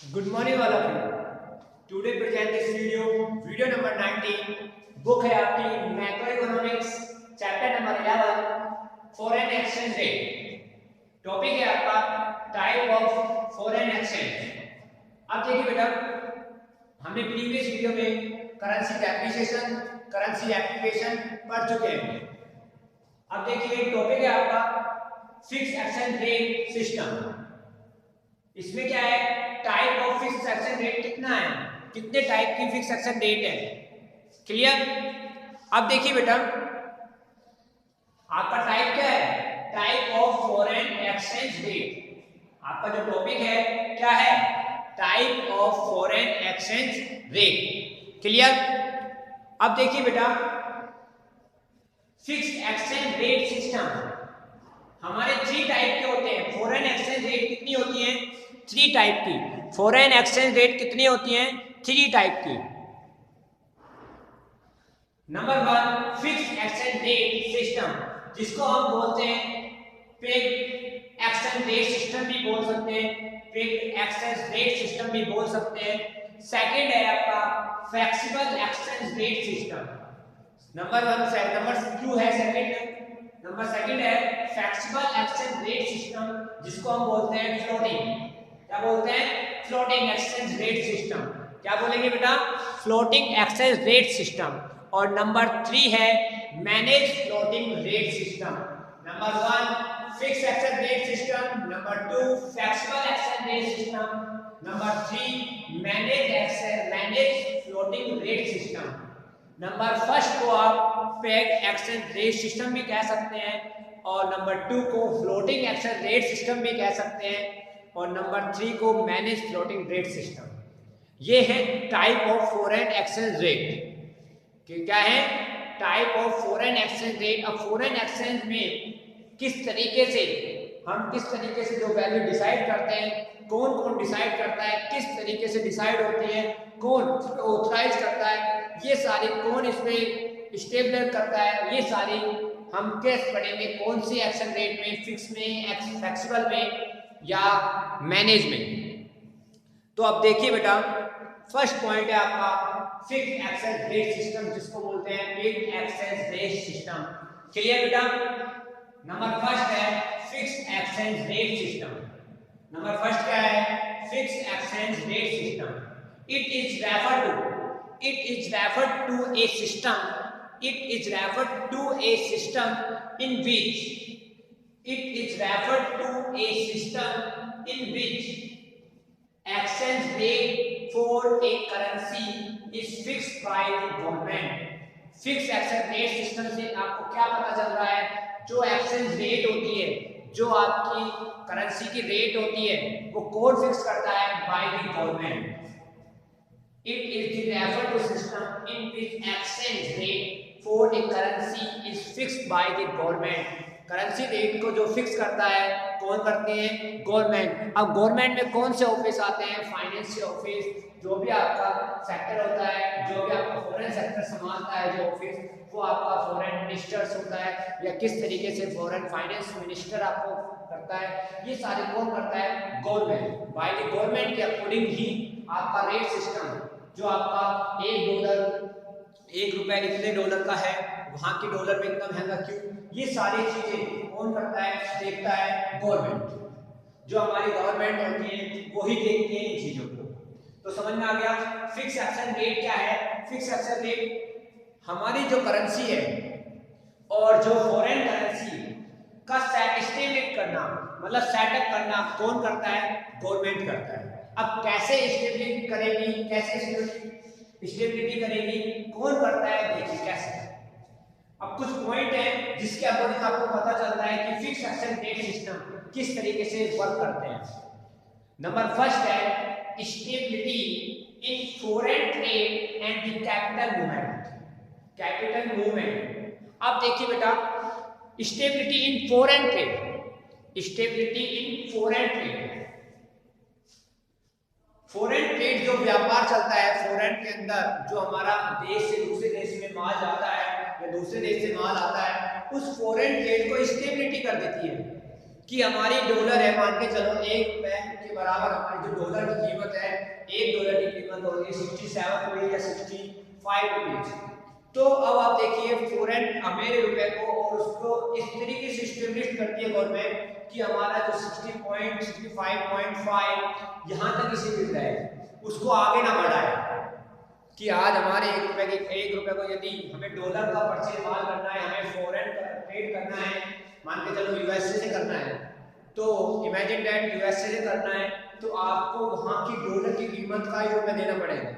Good morning all of you. Today present this video number 19. Book है आपकी macro economics chapter number 11 foreign exchange rate. Topic है आपका type of foreign exchange. अब देखिए बेटा, हमने प्रीवियस वीडियो में करेंसी डेप्रिसिएशन, करेंसी एप्लीकेशन पढ़ चुके हैं। अब देखिए टॉपिक है आपका फिक्स एक्सचेंज रेट सिस्टम। इसमें क्या है, type of fix exchange rate कितना है, कितने टाइप की फिक्स एक्सचेंज रेट है। क्लियर। अब देखिए बेटा, आपका टाइप क्या है, type of foreign exchange rate. आपका जो टॉपिक है क्या है, type of foreign exchange rate. Clear. अब देखिए बेटा, फिक्स एक्सचेंज रेट सिस्टम हमारे 3 टाइप के होते हैं। फॉरेन एक्सचेंज रेट कितनी होती है, 3 टाइप की। फॉरेन एक्सचेंज रेट कितनी होती हैं, 3 टाइप की। Number 1 fix exchange rate system, जिसको हम बोलते हैं पेग्ड एक्सचेंज रेट सिस्टम भी बोल सकते हैं, पेग्ड एक्सचेंज रेट सिस्टम भी बोल सकते हैं। सेकंड है आपका flexible exchange rate system. Number 2 है सेकंड। नंबर सेकंड है फ्लेक्सिबल एक्सचेंज रेट सिस्टम, जिसको हम बोलते हैं फ्लोटिंग। क्या बोलते हैं, फ्लोटिंग एक्सचेंज रेट सिस्टम। क्या बोलेंगे बेटा, फ्लोटिंग एक्सचेंज रेट सिस्टम। और नंबर 3 है manage floating rate system. Number 1 fix exchange rate system, number 2 flexible exchange rate system, number 3 manage floating rate system. Number first को आप पेग्ड एक्सचेंज रेट सिस्टम भी कह सकते हैं, और नंबर 2 को फ्लोटिंग एक्सचेंज रेट सिस्टम भी कह सकते हैं, और नंबर 3 को मैनेज फ्लोटिंग रेट सिस्टम। ये है type of foreign exchange rate. क्या है, type of foreign exchange rate. अब फॉरेन एक्सचेंज में किस तरीके से जो वैल्यू डिसाइड करते हैं, कौन कौन डिसाइड करता है, किस तरीके से डिसाइड होती है, कौन ऑथराइज करता है, ये सारी कौन इसमें स्टेबल करता है, ये सारी हम केस पढ़ेंगे। कौन सी एक्शन रेट में, फिक्स में, फ्लेक्सिबल में या मैनेज में। तो अब देखिए बेटा, फर्स्ट पॉइंट है आपका फिक्स एक्सचेंज रेट सिस्टम, जिसको बोलते हैं fix exchange rate system. Clear बेटा। नंबर फर्स्ट है fix exchange rate system. Number first क्या है, fix exchange rate system. It is referred to a system, it is referred to a system in which exchange rate for a currency is fixed by the government। Fix exchange rate system से आपको क्या पता चल रहा है, जो exchange rate होती है, जो आपकी करेंसी की रेट होती है, वो कौन फिक्स करता है, by the government. It is the referred to system in which exchange rate for a currency is fixed by the government। Currency rate को जो फिक्स करता है, कौन करते हैं, गवर्नमेंट। अब गवर्नमेंट में कौन से ऑफिस आते हैं, फाइनेंशियल ऑफिस, जो भी आपका सेक्टर होता है, जो भी आपका फॉरेन सेक्टर संभालता है जो ऑफिस, वो आपका फॉरेन मिनिस्टर्स होता है, या किस तरीके से फॉरेन फाइनेंस मिनिस्टर आपको करता है, ये सारे कौन करता है, गवर्नमेंट। बाय द गवर्नमेंट के अकॉर्डिंग ही आपका रेट सिस्टम, जो आपका $1 इतने डॉलर का है, वहां के डॉलर में इतना महंगा क्यों, ये सारी चीजें कौन करता है, देखता है गवर्नमेंट। जो हमारी गवर्नमेंट होती है वो ही देखती है इन चीजों को। तो समझ में आ गया। फिक्स एक्सचेंज रेट क्या है, फिक्स एक्सचेंज रेट हमारी जो करेंसी है और जो फॉरेन करेंसी का स्टेबलिश करना, मतलब सेटअप करना कौन करता है, गवर्नमेंट करता है। अब कैसे स्टेबलिटी करेगी, कौन करता है, देखिए कैसे। अब कुछ पॉइंट है जिसके अकॉर्डिंग आपको पता चलता है कि फिक्स एक्सचेंज रेट सिस्टम किस तरीके से वर्क करते हैं। नंबर फर्स्ट है stability in foreign trade and the capital movement. अब देखिए बेटा, stability in foreign trade, foreign trade जो व्यापार चलता है फॉरेन के अंदर, जो हमारा देश से दूसरे देश में माल जाता है या दूसरे देश से माल आता है, उस फॉरेन ट्रेड को स्टेबिलिटी कर देती है। कि हमारी डॉलर है, मान के चलो ₹1 के बराबर हमारी जो डॉलर की कीमत है, $1 की कीमत होगी 67 रुपये या 65 रुपीज। तो अब आप देखिए फॉरेन अमेरिकी रुपए को और उसको इस तरीके से इस्टेब्लिश करती है गवर्नमेंट कि हमारा जो 65.5 यहाँ तक इसे मिल रहा है, उसको आगे ना बढ़ाए। कि आज हमारे ₹1 को यदि हमें डॉलर का परचेज माल करना है, हमें फॉरेन ट्रेड करना है, मान के चलो यूएसए से करना है, तो इमेजिन दैट यूएसए से करना है तो आपको वहाँ की डॉलर की कीमत का ही रुपए देना पड़ेगा,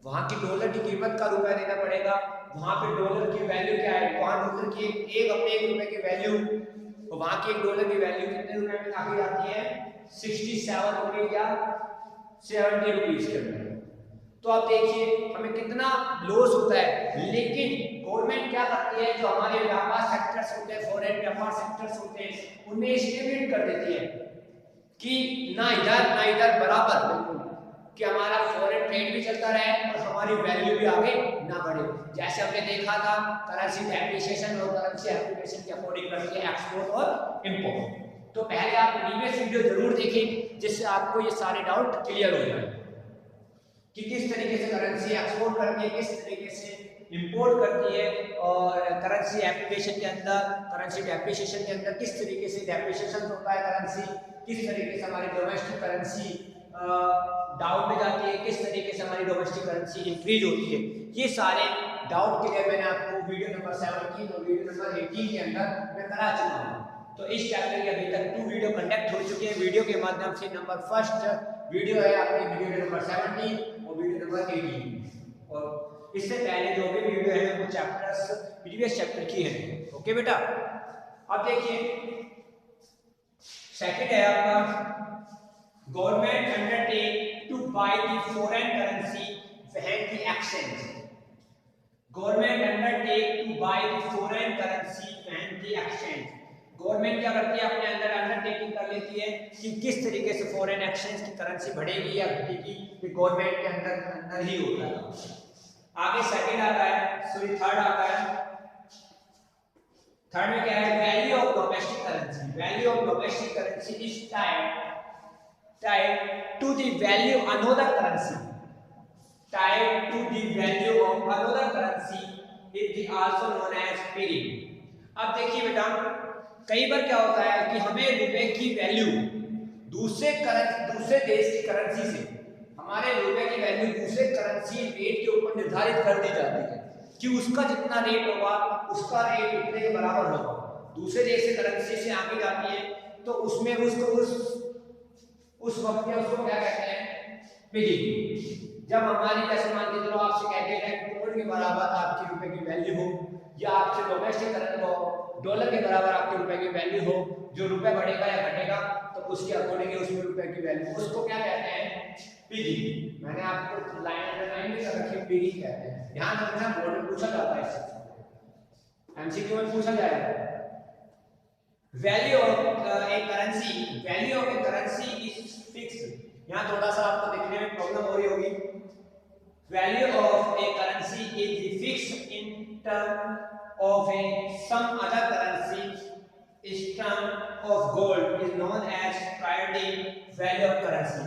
वहाँ की डॉलर की कीमत का रुपया देना पड़ेगा। वहाँ पे डॉलर की वैल्यू क्या है, वहाँ डॉलर की अपने ₹1 की वैल्यू, तो वहाँ की $1 की वैल्यू कितने रुपए में आगे जाती है, 67 रुपये या 70 रुपीज के अंदर। तो आप देखिए हमें कितना लॉस होता है। लेकिन गवर्नमेंट क्या करती है, जो हमारे व्यापार सेक्टर्स होते हैं, फॉरेन व्यापार सेक्टर्स होते हैं, उनमें स्टेबलिटी कर देती है कि ना इधर बराबर, बिल्कुल कि हमारा फॉरेन ट्रेड भी चलता रहे और हमारी वैल्यू भी आगे ना बढ़े। जैसे हमने देखा था करेंसी डेप्रिसिएशन और करेंसी एप्रिसिएशन के अकॉर्डिंग करती है एक्सपोर्ट और इंपोर्ट। तो पहले आप प्रीवियस वीडियो जरूर देखें जिससे आपको ये सारे डाउट क्लियर हो जाए कि किस तरीके से करेंसी एक्सपोर्ट करती है, किस तरीके से इंपोर्ट करती है, और करेंसी एप्रिसिएशन के अंदर, करेंसी डेप्रिसिएशन के अंदर किस तरीके से डेप्रिसिएशन होता है करेंसी, किस तरीके से हमारी डोमेस्टिक करेंसी डाउन में जाती है, किस तरीके से हमारी डोमेस्टिक करेंसी इंक्रीज होती है। ये सारे डाउट के लिए मैंने आपको वीडियो नंबर 17 और वीडियो नंबर 18 के अंदर मैं करा चुका हूँ। तो इस चैप्टर के अभी तक 2 वीडियो कंडक्ट हो चुके हैं। वीडियो के माध्यम से नंबर फर्स्ट वीडियो है आपकी वीडियो नंबर 17 और वीडियो नंबर 18, और इससे पहले जो भी वीडियो है वो चैप्टर्स प्रीवियस चैप्टर की है। ओके बेटा, अब देखिए सेकंड है आपका government undertake to buy the foreign currency when the exchange. Government undertake to buy the foreign currency when the exchange. Government क्या करती है, अपने अंदर अंडरटेकिंग कर लेती है कि किस तरीके से फॉरेन एक्सचेंज की करेंसी बढ़ेगी या घटेगी, ये गवर्नमेंट के अंदर ही होता है। आगे सेकंड आता है, थर्ड आता है। थर्ड में क्या है, value of domestic currency. Value of domestic currency is tied to the value another currency. Tied to the value of another currency is also known as pegging. अब देखिए बेटा, कई बार क्या होता है कि हमें रुपए की वैल्यू दूसरे देश की करेंसी से, हमारे रुपए की वैल्यू दूसरे करेंसी रेट के ऊपर निर्धारित कर दी जाती है कि उसका जितना रेट होगा उसका रेट इतने के बराबर होगा। दूसरे देश से करेंसी से आगे जाती है तो उसमें उसको उस वक्त में उसको क्या कहते हैं, पेगिंग। जब हमारी जैसे मान के चलो आपसे कहते हैं गोल्ड के बराबर आपकी रुपए की वैल्यू हो, या आपसे डोमेस्टिक करेंसी हो डॉलर के बराबर आपके रुपए की वैल्यू हो, जो रुपए बढ़ेगा या घटेगा तो उसके अकॉर्डिंग उसमें रुपए की वैल्यू, उसको क्या कहते हैं, पेगिंग। मैंने आपको लाइन अंडरलाइन भी कर रखी है, पेगिंग कहते हैं। ध्यान रखना, बोर्ड में पूछा जाता है, एमसीक्यू में पूछा जाएगा। Value of a currency is fixed. यहाँ थोड़ा सा आपको देखने में प्रॉब्लम हो रही होगी। Value of a currency is fixed in term of a some other currency is term of gold is known as priority value of currency.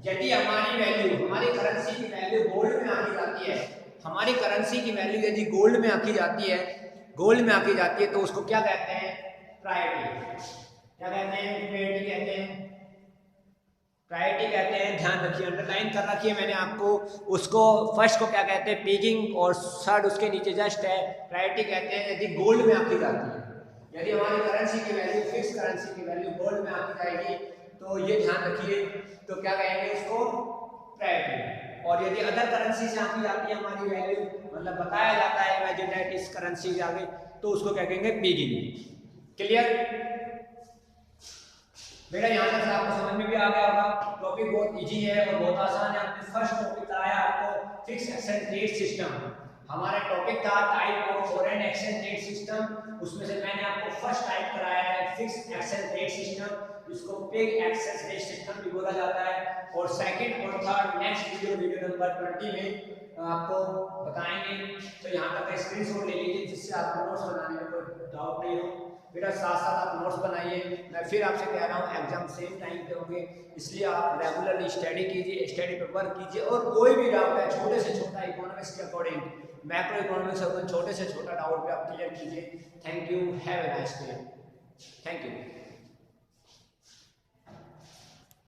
यदि हमारी वैल्यू, हमारी करेंसी की वैल्यू गोल्ड में आकी जाती है, हमारी करेंसी की वैल्यू यदि गोल्ड में आकी जाती है, तो उसको क्या कहते हैं, प्रायोरिटी। क्या कहते हैं, प्रायोरिटी कहते हैं। ध्यान रखिए, अंडरलाइन कर रखिए मैंने आपको। उसको फर्स्ट को क्या कहते हैं, पेगिंग, और थर्ड उसके नीचे जस्ट है प्रायोरिटी कहते हैं यदि गोल्ड में आकी जाती है। यदि हमारी करेंसी की वैल्यू, फिक्स करेंसी की वैल्यू गोल्ड में आकी जाएगी तो ये ध्यान रखिए, तो क्या कहेंगे उसको, प्रायोरिटी। और यदि अदर करेंसी से आकी जाती है हमारी वैल्यू, मतलब बताया जाता है इमेजिन दैट इस करेंसी से आगे, तो उसको क्या कहेंगे, पेगिंग। क्लियर बेटा, यहाँ तक आपको समझ में भी आ गया होगा। टॉपिक बहुत इजी है और बहुत आसान है। हमने फर्स्ट टॉपिक कराया आपको फिक्स एक्सचेंज रेट सिस्टम। हमारा टॉपिक था type of foreign exchange rate system, उसमें से मैंने आपको फर्स्ट टाइप कराया है फिक्स एक्सचेंज रेट सिस्टम, जिसको पेग एक्सचेंज रेट सिस्टम भी बोला जाता है। और सेकंड और थर्ड नेक्स्ट वीडियो नंबर 20 में आपको बताएंगे। तो यहाँ तक स्क्रीनशॉट ले लीजिए जिससे आपको नोट्स बनाने में कोई डाउट नहीं हो। बेटा साथ साथ आप नोट्स बनाइए। मैं फिर आपसे कह रहा हूँ एग्जाम सेम टाइम पे होंगे, इसलिए आप रेगुलरली स्टडी कीजिए, स्टडी पे वर्क कीजिए, और कोई भी डाउट है छोटे से छोटा इकोनॉमिक्स के अकॉर्डिंग, मैक्रो इकोनॉमिक्स के छोटे से छोटा डाउट पे आप क्लियर कीजिए। Thank you, have a nice day, thank you.